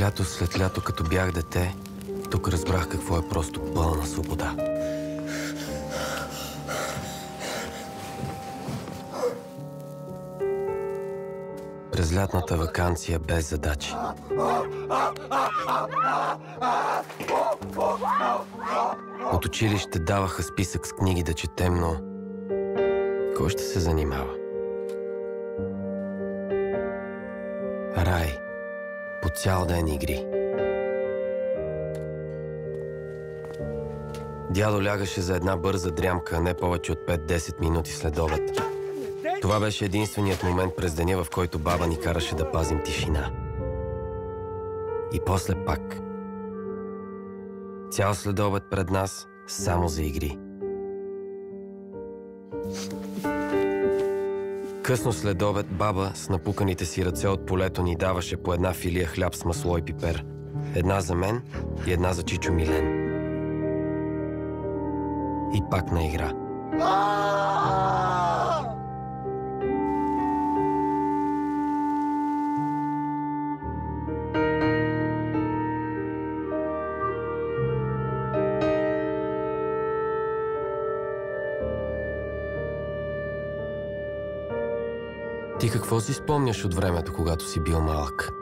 Лято след лято, като бях дете, тук разбрах какво е просто пълна свобода. През лятната ваканция без задачи. От училище даваха списък с книги да четем, но кой ще се занимава? Рай. По цял ден игри. Дядо лягаше за една бърза дрямка, не повече от 5-10 минути след обед. Това беше единственият момент през деня, в който баба ни караше да пазим тишина. И после пак. Цял следобед пред нас, само за игри. Късно след обед баба с напуканите си ръце от полето ни даваше по една филия хляб с масло и пипер. Една за мен и една за Чичо Милен. И пак на игра. Ти какво си спомняш от времето, когато си бил малък?